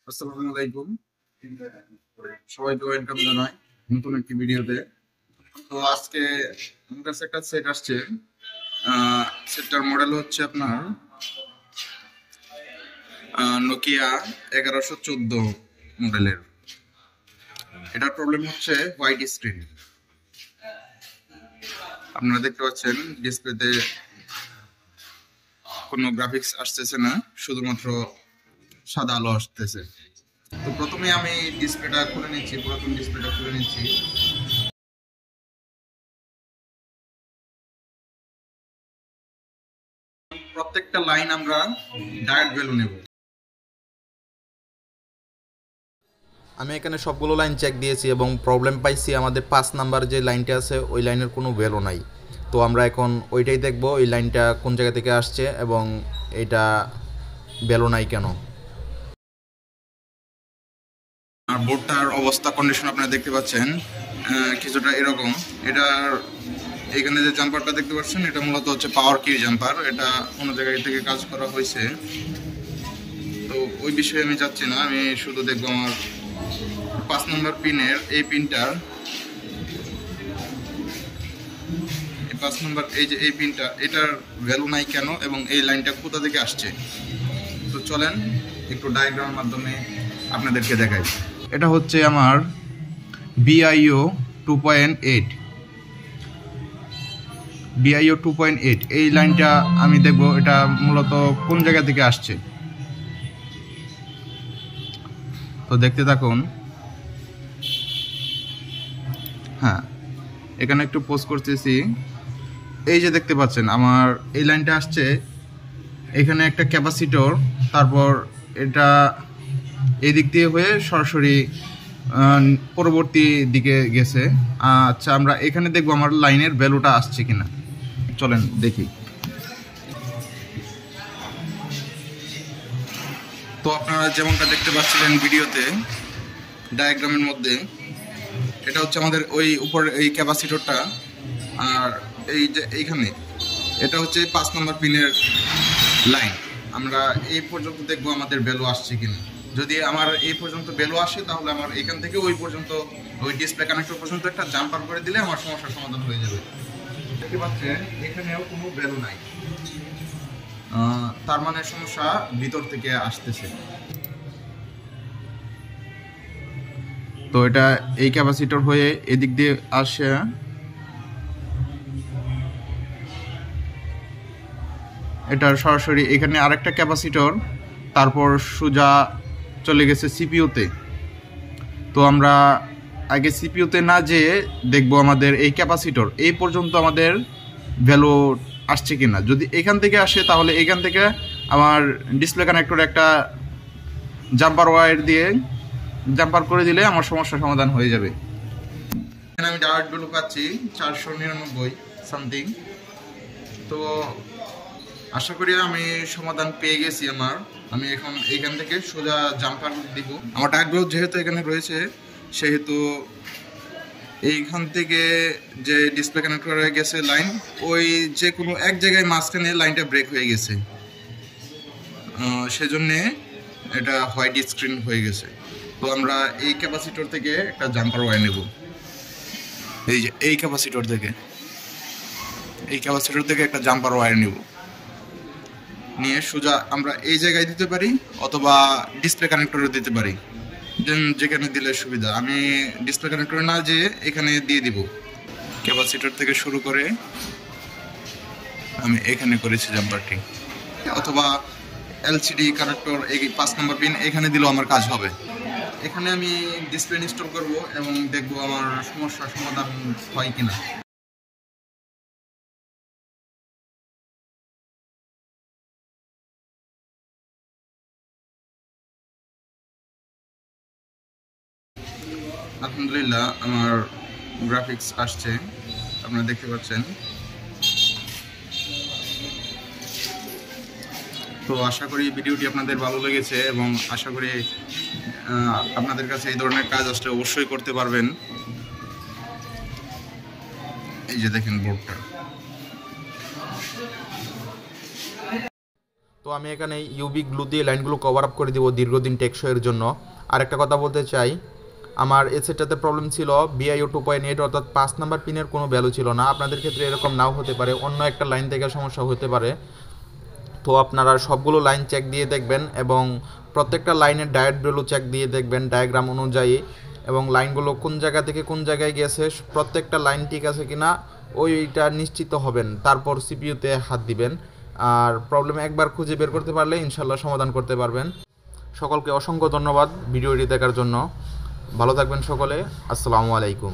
আসসালামু আলাইকুম, সবাইকে ওয়েলকাম জানাই নতুন একটি ভিডিওতে। তো আজকে আমার কাছে একটা সেট আসছে। সেটটার মডেল হচ্ছে আপনার নোকিয়া 1114 মডেলের। এটার প্রবলেম হচ্ছে হোয়াইট স্ক্রিন। আপনারা দেখতে পাচ্ছেন ডিসপ্লেতে কোনো গ্রাফিক্স আসতেছে না, শুধুমাত্র সাদা আলো আসতেছে। তো প্রথমে আমি ডিসপ্লেটা খুলে নিচ্ছি, পুরাতন ডিসপ্লেটা খুলে নিচ্ছি। প্রত্যেকটা লাইন আমরা ডায়োড ভ্যালু নেব। আমি এখানে সবগুলো লাইন চেক দিয়েছি এবং প্রবলেম পাইছি আমাদের 5 নাম্বার যে লাইনটা আছে ওই লাইনের কোনো ভ্যালু নাই। তো আমরা এখন ওইটাই দেখব ওই লাইনটা কোন জায়গা থেকে আসছে এবং এটা ভ্যালু নাই কেন। আর বোর্ডটার অবস্থা কন্ডিশন আপনারা দেখতে পাচ্ছেন কিছুটা এরকম। এটার এখানে যে জাম্পারটা দেখতে পাচ্ছেন এটা মূলত হচ্ছে পাওয়ার কি জাম্পার। এটা কোনো জায়গায় থেকে কাজ করা হয়েছে, তো ওই বিষয়ে আমি যাচ্ছি না। আমি শুধু দেখবো আমার 5 নম্বর পিনের এই পিনটার, 5 নম্বর এই যে এই পিনটা, এটার ভ্যালু নাই কেন এবং এই লাইনটা কোথা থেকে আসছে। তো চলেন একটু ডায়াগ্রামের মাধ্যমে আপনাদেরকে দেখাই। এটা হচ্ছে আমার BIO 2.8, BIO 2.8 এই লাইনটা আমি দেখব এটা মূলত কোন জায়গা থেকে আসছে। তো দেখতে থাকুন। হ্যাঁ, এখানে একটু পোস্ট করতেছি। এই যে দেখতে পাচ্ছেন আমার এই লাইনটা আসছে, এখানে একটা ক্যাপাসিটর, তারপর এটা এই দিক দিয়ে হয়ে সরাসরি পরবর্তী দিকে গেছে। আচ্ছা, আমরা এখানে দেখবো আমার লাইনের ভ্যালুটা আসছে কিনা। চলেন দেখি। তো আপনারা যেমনটা দেখতে পাচ্ছিলেন ভিডিওতে ডায়াগ্রামের মধ্যে, এটা হচ্ছে আমাদের ওই উপর এই ক্যাপাসিটরটা। আর এই যে এইখানে এটা হচ্ছে 5 নম্বর পিনের লাইন। আমরা এই পর্যন্ত দেখবো আমাদের ভ্যালু আসছে কিনা। যদি আমার এই পর্যন্ত ভ্যালু আসে তাহলে আমার এখান থেকে ওই পর্যন্ত ওই ডিসপ্লে কানেক্টর পর্যন্ত একটা জাম্পার করে দিলে আমার সমস্যার সমাধান হয়ে যাবে। দেখতে পাচ্ছেন এখানেও কোনো ভ্যালু নাই, তার মানে সমস্যা ভিতর থেকে আসতেছে। তো এটা এই ক্যাপাসিটর হয়ে এদিক দিয়ে আসে, এটার সরাসরি এখানে আরেকটা ক্যাপাসিটর, তারপর সোজা চলে গেছে সিপিইউতে। তো আমরা আগে সিপিইউতে না যেয়ে দেখবো আমাদের এই ক্যাপাসিটর এই পর্যন্ত আমাদের ভ্যালু আসছে কিনা। যদি এখান থেকে আসে তাহলে এখান থেকে আমার ডিসপ্লে কানেক্টর একটা জাম্পার ওয়্যার দিয়ে জাম্পার করে দিলে আমার সমস্যার সমাধান হয়ে যাবে। এখানে আমি ডায়োড ভ্যালু পাচ্ছি 499 সামথিং। তো আশা করি আমি সমাধান পেয়ে গেছি আমার। আমি এখন এইখান থেকে সোজা জাম্পার দিব। আমার ডায়োড ভ্যালু যেহেতু এখানে রয়েছে সেহেতু এইখান থেকে যে ডিসপ্লে কানেক্ট করা গেছে লাইন, ওই যে কোনো এক জায়গায় মাঝখানে লাইনটা ব্রেক হয়ে গেছে, সেজন্যে এটা হোয়াইট স্ক্রিন হয়ে গেছে। তো আমরা এই ক্যাপাসিটর থেকে একটা জাম্পার ওয়্যার নেব। এই যে এই ক্যাপাসিটর থেকে একটা জাম্পার ওয়্যার নেব, নিয়ে সোজা আমরা এই জায়গায় দিতে পারি অথবা ডিসপ্লে কানেক্টরে দিতে পারি, যেখানে দিলে সুবিধা। আমি ডিসপ্লে কানেক্টরে না যেয়ে এখানে দিয়ে দিব। ক্যাপাসিটর থেকে শুরু করে আমি এখানে করেছি জাম্পারটি, অথবা LCD কানেক্টর এই 5 নম্বর পিন এখানে দিলেও আমার কাজ হবে। এখানে আমি ডিসপ্লে ইনস্টল করব এবং দেখব আমার সমস্যার সমাধান হয় কিনা। আলহামদুলিল্লাহ আমার গ্রাফিক্স আসছে, আপনারা দেখতে পাচ্ছেন। তো আশা করি ভিডিওটি আপনাদের ভালো লেগেছে এবং আশা করি আপনাদের কাছে এই ধরনের কাজ আসলে অবশ্যই করতে পারবেন। এই যে দেখেন বোর্ডটা। তো আমি এখানে ইউভি গ্লু দিয়ে লাইনগুলো কভার আপ করে দিব দীর্ঘদিন টেকসইয়ের জন্য। আরেকটা কথা বলতে চাই, আমার এই সেটটাতে প্রবলেম ছিল BIO 2.8 অর্থাৎ 5 নাম্বার পিনের কোনো ভ্যালু ছিল না। আপনাদের ক্ষেত্রে এরকম নাও হতে পারে, অন্য একটা লাইন থেকে সমস্যা হতে পারে। তো আপনারা সবগুলো লাইন চেক দিয়ে দেখবেন এবং প্রত্যেকটা লাইনের ডায়েট ভ্যালু চেক দিয়ে দেখবেন ডায়াগ্রাম অনুযায়ী, এবং লাইনগুলো কোন জায়গা থেকে কোন জায়গায় গেছে প্রত্যেকটা লাইন ঠিক আছে কিনা ওইটা নিশ্চিত হবেন, তারপর সিপিইউতে হাত দিবেন। আর প্রবলেম একবার খুঁজে বের করতে পারলে ইনশাল্লাহ সমাধান করতে পারবেন। সকলকে অসংখ্য ধন্যবাদ ভিডিওটি দেখার জন্য। ভালো থাকবেন সকলে। আসসালামু আলাইকুম।